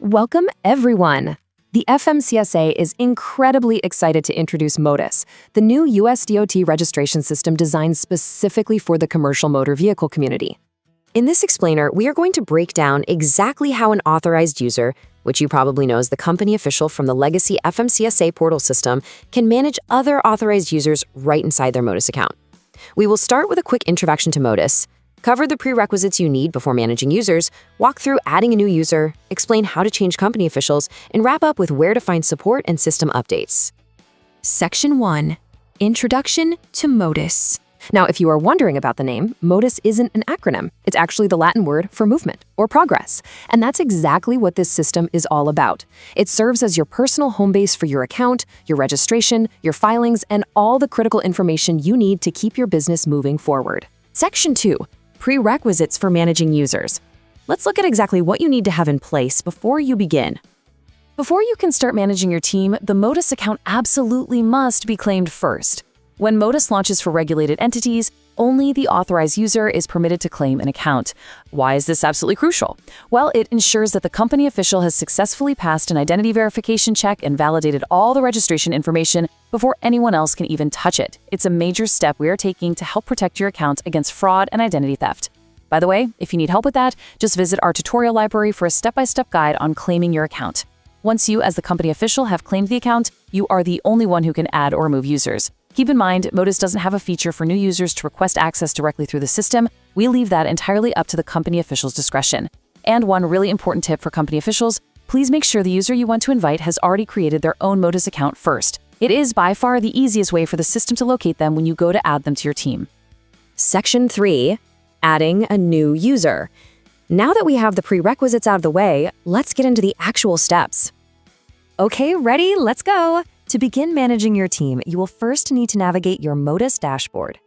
Welcome, everyone! The FMCSA is incredibly excited to introduce Motus, the new USDOT registration system designed specifically for the commercial motor vehicle community. In this explainer, we are going to break down exactly how an authorized user, which you probably know as the company official from the legacy FMCSA portal system, can manage other authorized users right inside their Motus account. We will start with a quick introduction to Motus, cover the prerequisites you need before managing users, walk through adding a new user, explain how to change company officials, and wrap up with where to find support and system updates. Section 1. Introduction to Motus. Now, if you are wondering about the name, Motus isn't an acronym. It's actually the Latin word for movement or progress. And that's exactly what this system is all about. It serves as your personal home base for your account, your registration, your filings, and all the critical information you need to keep your business moving forward. Section 2. Prerequisites for managing users. Let's look at exactly what you need to have in place before you begin. Before you can start managing your team, the Motus account absolutely must be claimed first. When Motus launches for regulated entities, only the authorized user is permitted to claim an account. Why is this absolutely crucial? Well, it ensures that the company official has successfully passed an identity verification check and validated all the registration information before anyone else can even touch it. It's a major step we are taking to help protect your account against fraud and identity theft. By the way, if you need help with that, just visit our tutorial library for a step-by-step guide on claiming your account. Once you, as the company official, have claimed the account, you are the only one who can add or remove users. Keep in mind, Motus doesn't have a feature for new users to request access directly through the system. We leave that entirely up to the company official's discretion. And one really important tip for company officials, please make sure the user you want to invite has already created their own Motus account first. It is by far the easiest way for the system to locate them when you go to add them to your team. Section 3. Adding a new user. Now that we have the prerequisites out of the way, let's get into the actual steps. Okay, ready? Let's go! To begin managing your team, you will first need to navigate your Motus dashboard.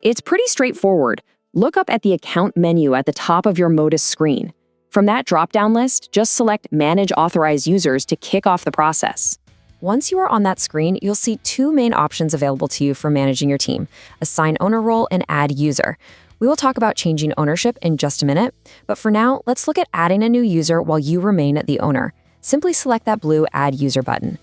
It's pretty straightforward. Look up at the account menu at the top of your Motus screen. From that drop-down list, just select Manage Authorized Users to kick off the process. Once you are on that screen, you'll see two main options available to you for managing your team: Assign Owner Role and Add User. We will talk about changing ownership in just a minute, but for now, let's look at adding a new user while you remain the owner. Simply select that blue Add User button.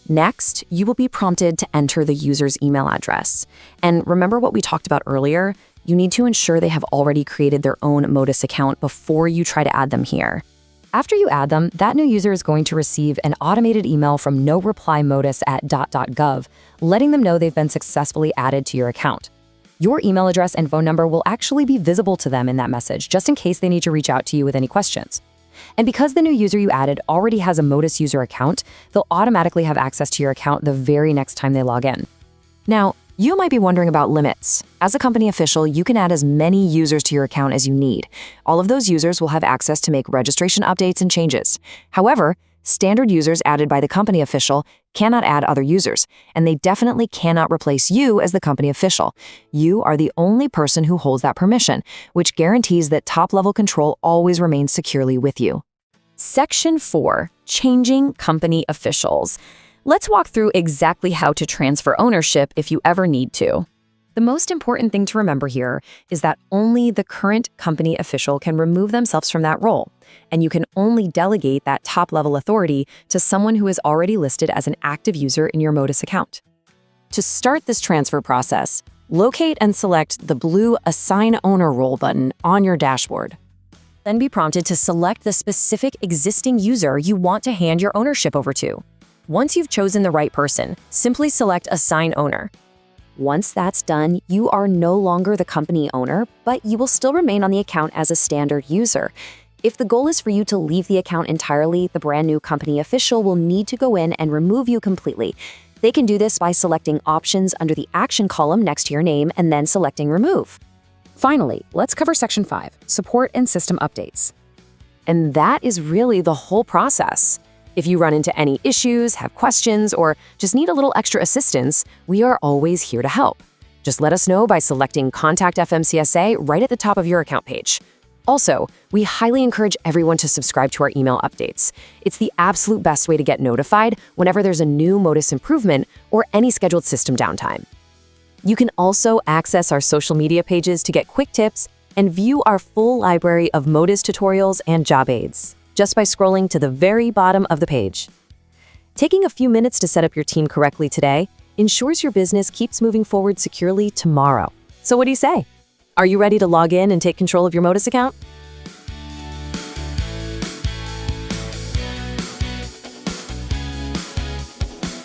Next, you will be prompted to enter the user's email address. And remember what we talked about earlier? You need to ensure they have already created their own Motus account before you try to add them here. After you add them, that new user is going to receive an automated email from noreplymotus@dot.gov, letting them know they've been successfully added to your account. Your email address and phone number will actually be visible to them in that message, just in case they need to reach out to you with any questions. And because the new user you added already has a Motus user account, they'll automatically have access to your account the very next time they log in. Now, you might be wondering about limits. As a company official, you can add as many users to your account as you need. All of those users will have access to make registration updates and changes. However, standard users added by the company official cannot add other users, and they definitely cannot replace you as the company official. You are the only person who holds that permission, which guarantees that top-level control always remains securely with you. Section 4. Changing company officials. Let's walk through exactly how to transfer ownership if you ever need to. The most important thing to remember here is that only the current company official can remove themselves from that role, and you can only delegate that top-level authority to someone who is already listed as an active user in your Motus account. To start this transfer process, locate and select the blue Assign Owner Role button on your dashboard. Then be prompted to select the specific existing user you want to hand your ownership over to. Once you've chosen the right person, simply select Assign Owner. Once that's done, you are no longer the company owner, but you will still remain on the account as a standard user. If the goal is for you to leave the account entirely, the brand new company official will need to go in and remove you completely. They can do this by selecting options under the action column next to your name and then selecting Remove. Finally, let's cover Section 5, Support and System Updates. And that is really the whole process. If you run into any issues, have questions, or just need a little extra assistance, we are always here to help. Just let us know by selecting Contact FMCSA right at the top of your account page. Also, we highly encourage everyone to subscribe to our email updates. It's the absolute best way to get notified whenever there's a new Motus improvement or any scheduled system downtime. You can also access our social media pages to get quick tips and view our full library of Motus tutorials and job aids. just by scrolling to the very bottom of the page. Taking a few minutes to set up your team correctly today ensures your business keeps moving forward securely tomorrow. So what do you say? Are you ready to log in and take control of your Motus account?